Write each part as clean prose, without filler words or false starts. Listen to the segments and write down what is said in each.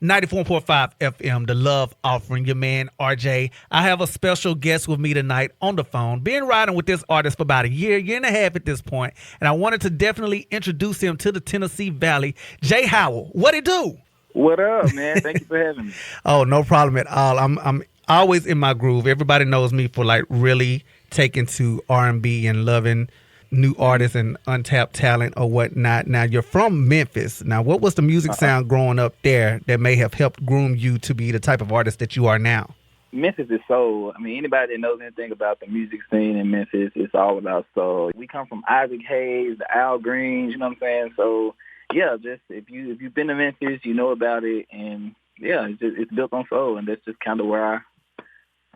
94.5 FM, The Love Offering, your man, RJ. I have a special guest with me tonight on the phone. Been riding with this artist for about a year and a half at this point, and I wanted to definitely introduce him to the Tennessee Valley. Jay Howell, what it do? What up, man? Thank you for having me. Oh, no problem at all. I'm always in my groove. Everybody knows me for like really taking to R&B and loving new artists and untapped talent or whatnot. Now, you're from Memphis. Now, what was the music sound growing up there that may have helped groom you to be the type of artist that you are now? Memphis is soul. I mean, anybody that knows anything about the music scene in Memphis, it's all about soul. We come from Isaac Hayes, the Al Greens, you know what I'm saying? So, yeah, just if you've been to Memphis, you know about it. And, yeah, it's built on soul, and that's just kind of where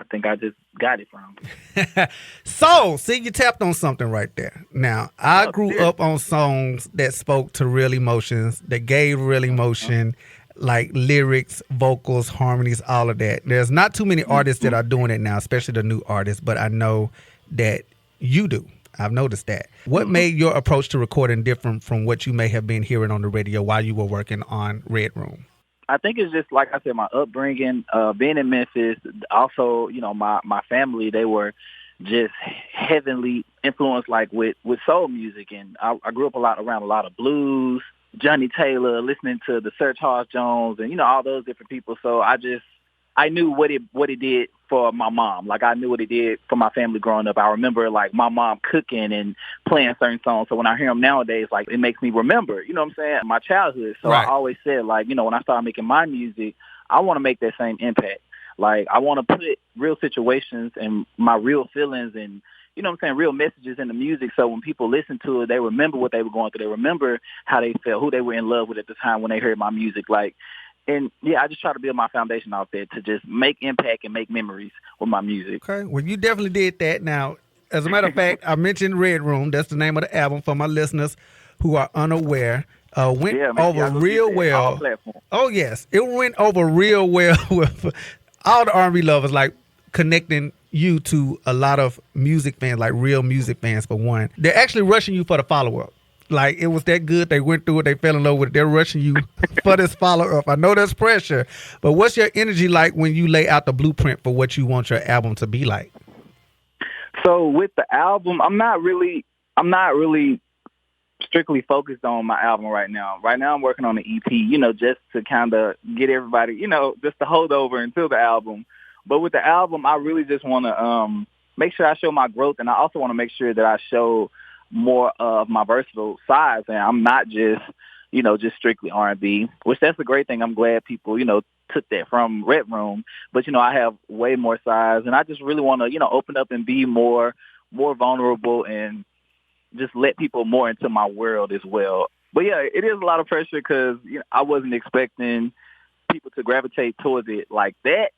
I think I just got it from. So, see, you tapped on something right there. Now, I grew up on songs that spoke to real emotions, that gave real emotion, like lyrics, vocals, harmonies, all of that. There's not too many artists that are doing it now, especially the new artists, but I know that you do. I've noticed that. What made your approach to recording different from what you may have been hearing on the radio while you were working on RedRoom? I think it's just, like I said, my upbringing, being in Memphis. Also, you know, my family, they were just heavily influenced, like, with soul music. And I grew up around a lot of blues, Johnny Taylor, listening to the Sir Charles Jones and, you know, all those different people. So I knew what it did for my mom. Like, I knew what it did for my family growing up. I remember, like, my mom cooking and playing certain songs. So when I hear them nowadays, like, it makes me remember, you know what I'm saying, my childhood. So right. I always said, like, you know, when I started making my music, I want to make that same impact. Like, I want to put real situations and my real feelings and, you know what I'm saying, real messages in the music. So when people listen to it, they remember what they were going through. They remember how they felt, who they were in love with at the time when they heard my music. Like, and, yeah, I just try to build my foundation out there to just make impact and make memories with my music. Okay, well, you definitely did that. Now, as a matter of fact, I mentioned RedRoom. That's the name of the album for my listeners who are unaware. Went over real well. Oh, yes. It went over real well with all the R&B lovers, like connecting you to a lot of music fans, like real music fans, for one. They're actually rushing you for the follow-up. Like, it was that good. They went through it. They fell in love with it. They're rushing you for this follow-up. I know there's pressure, but what's your energy like when you lay out the blueprint for what you want your album to be like? So with the album, I'm not really strictly focused on my album right now. Right now I'm working on an EP, you know, just to kind of get everybody, you know, just to hold over until the album. But with the album, I really just want to make sure I show my growth, and I also want to make sure that I show more of my versatile sides, and I'm not just, you know, just strictly R&B, which that's a great thing. I'm glad people, you know, took that from RedRoom, but, you know, I have way more sides, and I just really want to, you know, open up and be more vulnerable and just let people more into my world as well. But, yeah, it is a lot of pressure because, you know, I wasn't expecting people to gravitate towards it like that.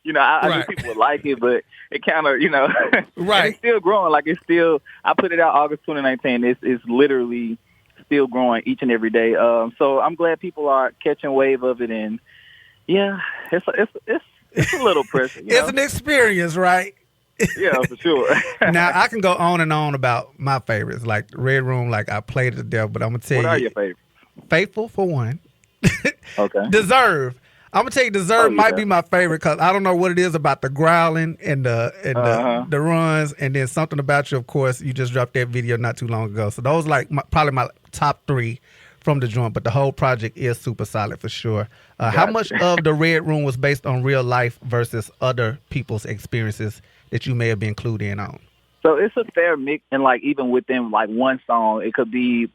You know, I knew people would like it, but it kind of, you know, right. It's still growing. Like, it's still, I put it out August 2019. It's literally still growing each and every day. So I'm glad people are catching wave of it. And yeah, it's a little pressure. It's an experience, right? Yeah, for sure. Now, I can go on and on about my favorites, like RedRoom, like I played it to death, but I'm going to tell you. What are your favorites? Faithful, for one. Okay. Deserve. I'm gonna tell you, Deserve might be my favorite because I don't know what it is about the growling and the runs, and then Something About You. Of course, you just dropped that video not too long ago. So those like probably my top three from the joint. But the whole project is super solid for sure. How much of the RedRoom was based on real life versus other people's experiences that you may have been included in on? So it's a fair mix, and like even within like one song, it could be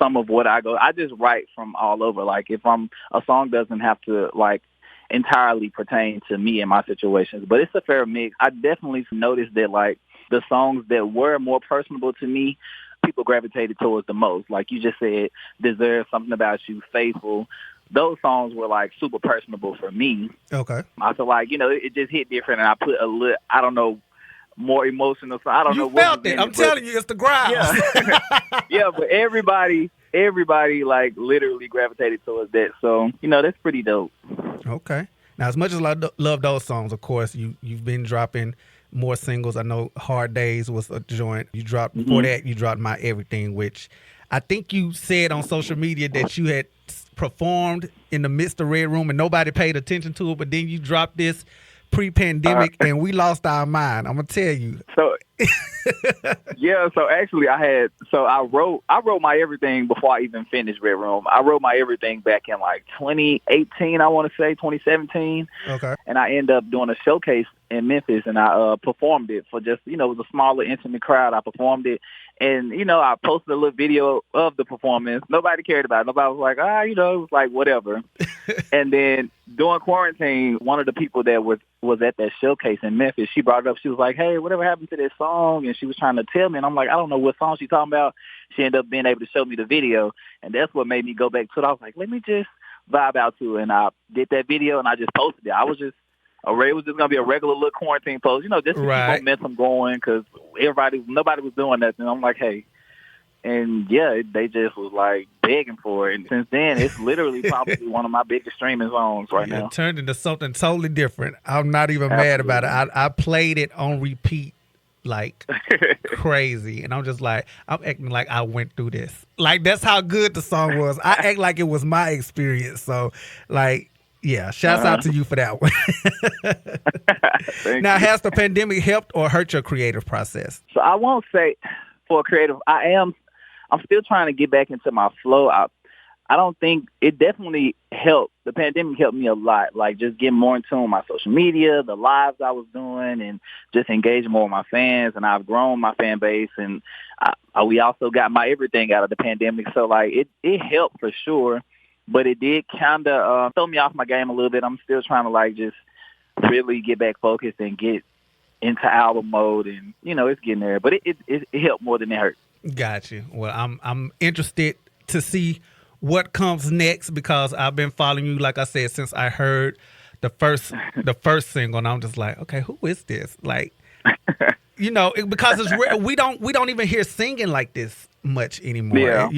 some of what I just write from all over. Like if a song doesn't have to like entirely pertain to me and my situations, but it's a fair mix. I definitely noticed that like the songs that were more personable to me, people gravitated towards the most. Like you just said, Deserve, Something About You, Faithful. Those songs were like super personable for me. Okay. I feel like, you know, it just hit different, and I put a little, I don't know, more emotional. So I don't know what. You felt it. I'm telling you, it's the growl. Yeah. Yeah, but everybody like literally gravitated towards that. So, you know, that's pretty dope. Okay. Now, as much as I love those songs, of course, you've been dropping more singles. I know Hard Days was a joint. You dropped before that. You dropped My Everything, which I think you said on social media that you had performed in the midst of Red Room and nobody paid attention to it. But then you dropped this pre-pandemic and we lost our mind. I'm gonna tell you. So yeah, so actually I wrote My Everything before I even finished Red Room. I wrote My Everything back in like 2018, I want to say 2017. Okay. And I ended up doing a showcase in Memphis, and I performed it for just, it was a smaller, intimate crowd. I performed it, and I posted a little video of the performance. Nobody cared about it. Nobody was like, it was like whatever. And then during quarantine, one of the people that was at that showcase in Memphis, she brought it up. She was like, "Hey, whatever happened to this song?" And she was trying to tell me, and I'm like, "I don't know what song she's talking about." She ended up being able to show me the video, and that's what made me go back to it. I was like, let me just vibe out to it, and I did that video, and I just posted it. It was just going to be a regular little quarantine post, just to keep momentum going, because nobody was doing nothing. I'm like, hey. And yeah, they just was like begging for it. And since then, it's literally probably one of my biggest streaming songs right now. It turned into something totally different. I'm not even mad about it. I played it on repeat like crazy. And I'm just like, I'm acting like I went through this. Like, that's how good the song was. I act like it was my experience. So, like, yeah, shouts out to you for that one. Now, has the pandemic helped or hurt your creative process? So I won't say for creative, I'm still trying to get back into my flow. I don't think it definitely helped. The pandemic helped me a lot, like just getting more in tune with my social media, the lives I was doing, and just engaging more with my fans. And I've grown my fan base, and we also got My Everything out of the pandemic. So like it helped for sure, but it did kind of throw me off my game a little bit. I'm still trying to like just really get back focused and get into album mode, and it's getting there. But it helped more than it hurt. Got you. Well, I'm interested to see what comes next, because I've been following you, like I said, since I heard the first single, and I'm just like, okay, who is this? Like, because it's we don't even hear singing like this much anymore. Yeah.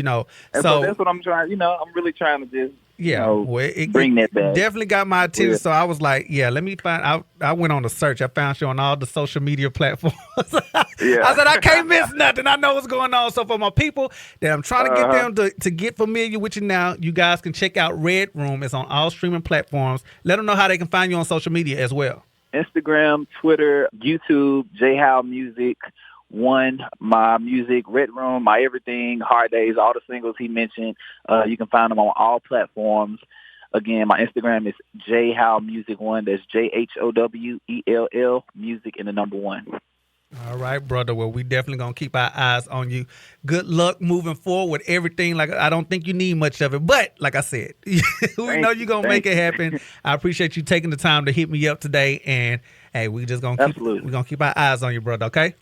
And so that's what I'm trying. I'm really trying to just bring that back. Definitely got my attention. So I was like, yeah, let me find. I went on a search. I found you on all the social media platforms. Yeah. I said, I can't miss nothing. I know what's going on. So for my people that I'm trying to get them to get familiar with you now, you guys can check out Red Room. It's on all streaming platforms. Let them know how they can find you on social media as well. Instagram, Twitter, YouTube, Howell Music 1, my music, Red Room, My Everything, Hard Days, all the singles he mentioned. You can find them on all platforms. Again, my Instagram is Howell Music 1. That's JHOWELL Music and the number 1. All right, brother. Well, we definitely going to keep our eyes on you. Good luck moving forward with everything. Like, I don't think you need much of it, but like I said, we know you're going to make it happen. I appreciate you taking the time to hit me up today. And hey, we're going to keep our eyes on you, brother. Okay?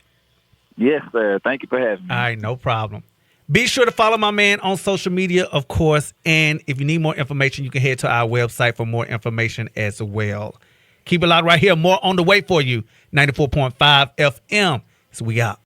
Yes, sir. Thank you for having me. All right, no problem. Be sure to follow my man on social media, of course. And if you need more information, you can head to our website for more information as well. Keep it loud right here. More on the way for you. 94.5 FM. So we out.